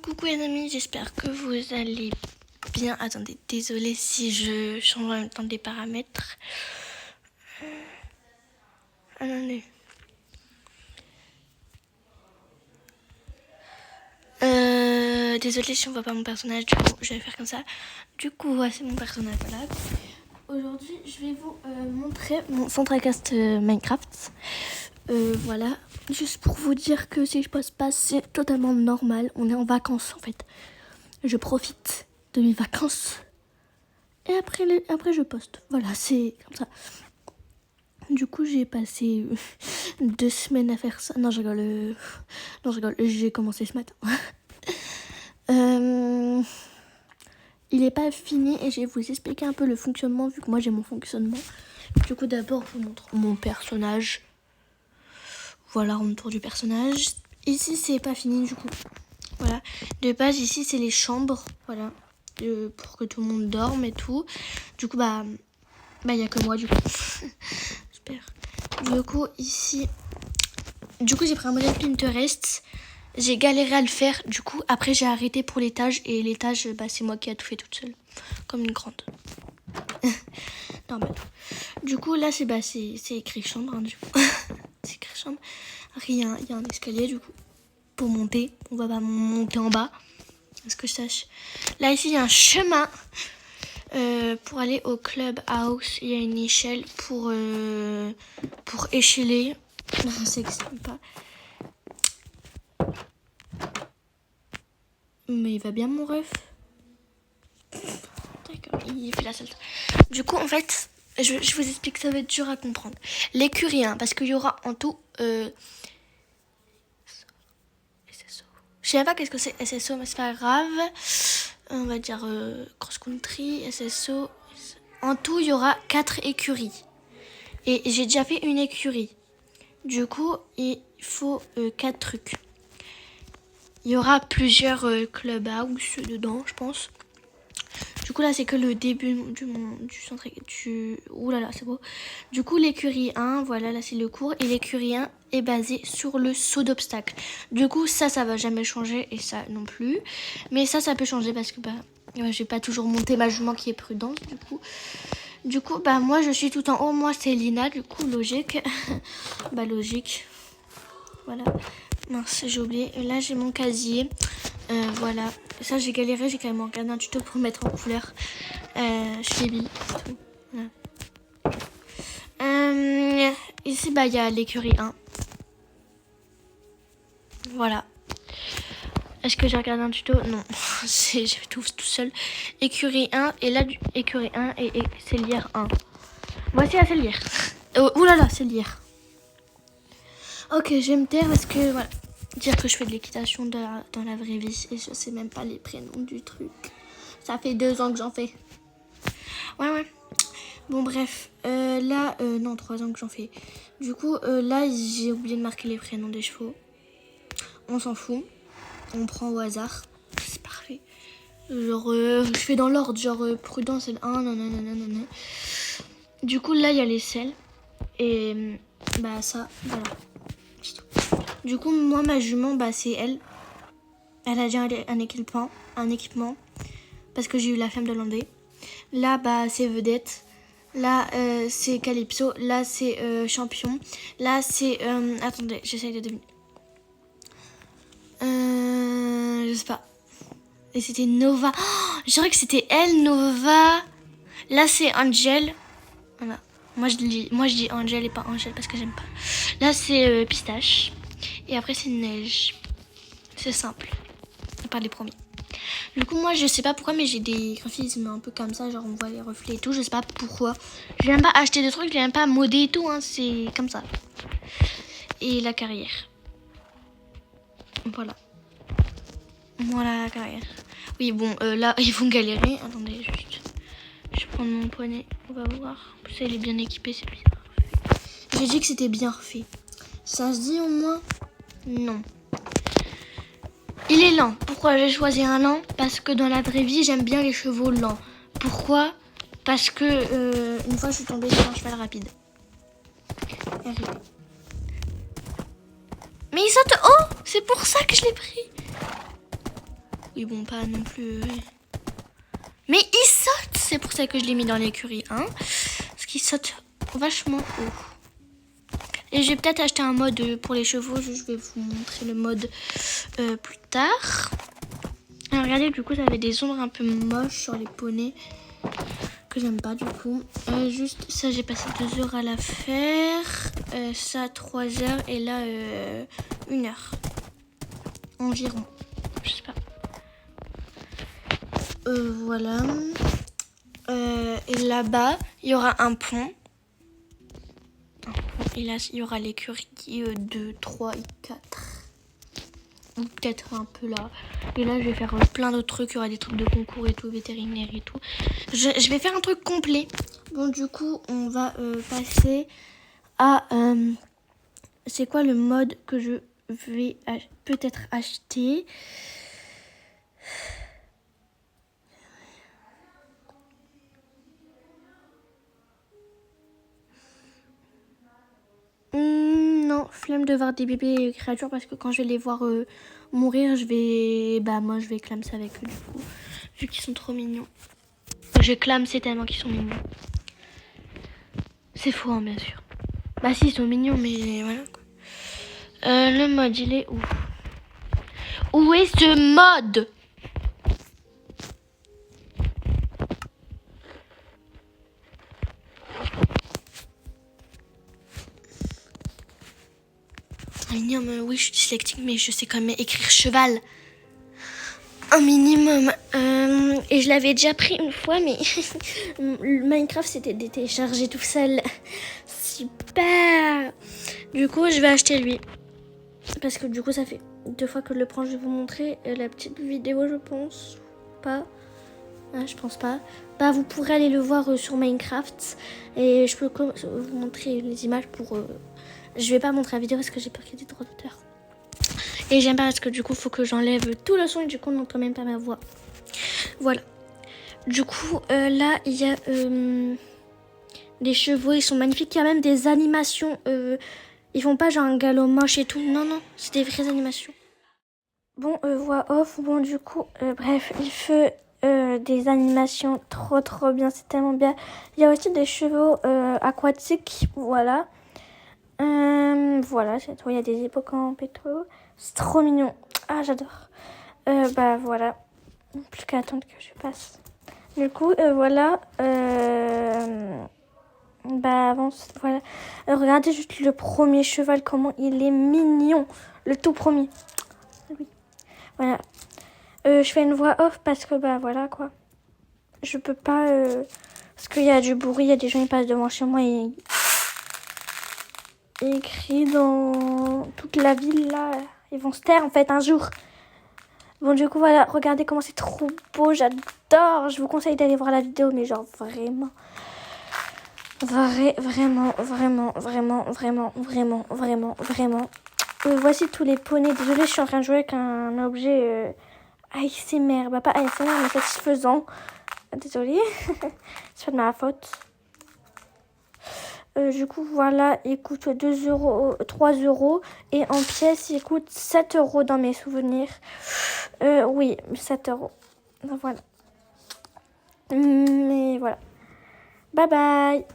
Coucou les amis, j'espère que vous allez bien. Attendez, désolée si je change en même temps des paramètres. Attendez. Désolée si on voit pas mon personnage, du coup je vais faire comme ça. Du coup voici mon personnage, voilà. Aujourd'hui je vais vous montrer mon Centracast Minecraft. Voilà, juste pour vous dire que si je poste pas, c'est totalement normal. On est en vacances en fait. Je profite de mes vacances. Et après je poste. Voilà, c'est comme ça. Du coup, j'ai passé 2 semaines à faire ça. Non, je rigole. Non, je rigole. J'ai commencé ce matin. Il n'est pas fini et je vais vous expliquer un peu le fonctionnement vu que moi j'ai mon fonctionnement. Du coup, d'abord, je vous montre mon personnage. Voilà, on tourne du personnage. Ici, c'est pas fini du coup. Voilà. De base, ici, c'est les chambres. Voilà. Pour que tout le monde dorme et tout. Du coup, bah, il n'y a que moi du coup. Super. Du coup, ici. Du coup, j'ai pris un modèle Pinterest. J'ai galéré à le faire. Du coup, après, j'ai arrêté pour l'étage. Et l'étage, bah, c'est moi qui ai tout fait toute seule. Comme une grande. Normal. Du coup, là, c'est écrit chambre. Hein, du coup. C'est écrit chambre. Rien. Il y a un escalier, du coup. Pour monter. On va pas monter en bas. À ce que je sache. Là, ici, il y a un chemin. Pour aller au clubhouse, il y a une échelle pour écheler. C'est pas. Mais il va bien mon ref. D'accord, il fait la salle. Du coup, en fait, je vous explique, ça va être dur à comprendre. L'écurie, hein, parce qu'il y aura en tout SSO. Je sais pas qu'est-ce que c'est SSO, mais c'est pas grave. On va dire cross country, SSO. En tout, il y aura 4 écuries. Et j'ai déjà fait une écurie. Du coup, il faut 4 trucs. Il y aura plusieurs clubhouse dedans, je pense. Du coup, là, c'est que le début du centre. Ouh là là, c'est beau. Du coup, l'écurie 1, voilà, là, c'est le cours. Et l'écurie 1 est basée sur le saut d'obstacle. Du coup, ça va jamais changer. Et ça non plus. Mais ça peut changer parce que je vais pas toujours monter ma jument qui est prudente, Du coup, bah, moi, je suis tout en haut. Moi, c'est Lina, du coup, logique. Bah, logique. Voilà. Mince, j'ai oublié. Là, j'ai mon casier. Voilà. Ça, j'ai galéré. J'ai quand même regardé un tuto pour mettre en couleur. Je suis débile. Voilà. Ici, bah, il y a l'écurie 1. Voilà. Est-ce que j'ai regardé un tuto? Non. J'ai fait tout seul. Écurie 1. Et là, écurie 1 et cellière 1. Voici la cellière. Oulala, cellière. Ok, je vais me taire parce que voilà, dire que je fais de l'équitation dans la vraie vie et je sais même pas les prénoms du truc. Ça fait 2 ans que j'en fais. Ouais. Bon bref, là, non, 3 ans que j'en fais. Du coup, là, j'ai oublié de marquer les prénoms des chevaux. On s'en fout. On prend au hasard. C'est parfait. Genre, je fais dans l'ordre, genre prudent, c'est le 1, non. Du coup, là, il y a les selles. Et bah ça, voilà. Du coup, moi, ma jument, bah, c'est elle. Elle a déjà un équipement. Parce que j'ai eu la flemme de l'enlever. Là, bah, c'est Vedette. Là, c'est Calypso. Là, c'est Champion. Là, c'est... attendez, j'essaye de deviner. Je sais pas. Et c'était Nova. Oh, je dirais que c'était elle, Nova. Là, c'est Angel. Voilà. Moi, je dis Angel et pas Angel parce que j'aime pas. Là, c'est Pistache. Et après, c'est Neige. C'est simple. À part les premiers. Du coup, moi, je sais pas pourquoi, mais j'ai des graphismes un peu comme ça. Genre, on voit les reflets et tout. Je sais pas pourquoi. Je viens pas acheter de trucs. Je viens pas modder et tout. Hein. C'est comme ça. Et la carrière. Voilà. Voilà la carrière. Oui, bon, là, ils vont galérer. Attendez, juste. Je prends mon poignet. On va voir. En plus, elle est bien équipée. C'est bien refait. J'ai dit que c'était bien refait. Ça se dit au moins? Non. Il est lent. Pourquoi j'ai choisi un lent? Parce que dans la vraie vie, j'aime bien les chevaux lents. Pourquoi? Parce que une fois, je suis tombée sur un cheval rapide. Mais il saute haut. C'est pour ça que je l'ai pris. Oui, bon, pas non plus... Mais il saute. C'est pour ça que je l'ai mis dans l'écurie 1. Parce qu'il saute vachement haut. Et je vais peut-être acheter un mode pour les chevaux. Je vais vous montrer le mode plus tard. Alors, regardez, du coup, ça avait des ombres un peu moches sur les poneys. Que j'aime pas, du coup. Juste, ça, j'ai passé 2 heures à la faire. Ça, 3 heures. Et là, 1 heure. Environ. Je sais pas. Voilà. Et là-bas, il y aura un pont. Et là, il y aura l'écurie 2, 3 et 4. Ou peut-être un peu là. Et là, je vais faire plein d'autres trucs. Il y aura des trucs de concours et tout, vétérinaire et tout. Je vais faire un truc complet. Bon, du coup, on va passer à... c'est quoi le mode que je vais peut-être acheter? Non, flemme de voir des bébés créatures parce que quand je vais les voir mourir, je vais... Bah moi je vais clamser avec eux du coup, vu qu'ils sont trop mignons. Je clamser tellement qu'ils sont mignons. C'est faux hein, bien sûr. Bah si, ils sont mignons mais voilà quoi. Le mode il est où? Où est ce mode? Oui, je suis dyslexique, mais je sais quand même écrire cheval. Un minimum. Et je l'avais déjà pris une fois, mais Minecraft s'était déchargé tout seul. Super. Du coup, je vais acheter lui. Parce que du coup, ça fait 2 fois que je le prends. Je vais vous montrer la petite vidéo, je pense. Pas. Ah, je pense pas. Bah, vous pourrez aller le voir sur Minecraft. Et je peux vous montrer les images pour... Je vais pas montrer la vidéo parce que j'ai peur qu'il y ait des droits d'auteur. Et j'aime pas parce que du coup, il faut que j'enlève tout le son et du coup, on n'entend même pas ma voix. Voilà. Du coup, là, il y a des chevaux. Ils sont magnifiques. Il y a même des animations. Ils font pas genre un galop moche et tout. Non, non. C'est des vraies animations. Bon, voix off. Bon, du coup, bref, il fait des animations trop bien. C'est tellement bien. Il y a aussi des chevaux aquatiques. Voilà. Voilà, c'est tout. Il y a des hippocampes et tout. C'est trop mignon. Ah, j'adore. Bah voilà. Plus qu'à attendre que je passe. Du coup, voilà. Bah avance. Voilà. Regardez juste le premier cheval, comment il est mignon. Le tout premier. Oui. Voilà. Je fais une voix off parce que bah voilà quoi. Je peux pas... parce qu'il y a du bruit, il y a des gens qui passent devant chez moi et... écrit dans toute la ville là. Ils vont se taire en fait un jour. Bon du coup voilà, regardez comment c'est trop beau, j'adore. Je vous conseille d'aller voir la vidéo mais genre vraiment. Vraiment. Voici tous les poneys. Désolée, je suis en train de jouer avec un objet ASMR. Bah pas ASMR mais satisfaisant. Désolée, c'est pas de ma faute. Du coup, voilà, il coûte 2 euros, 3 euros. Et en pièces, il coûte 7 euros dans mes souvenirs. Oui, 7 euros. Voilà. Mais voilà. Bye bye.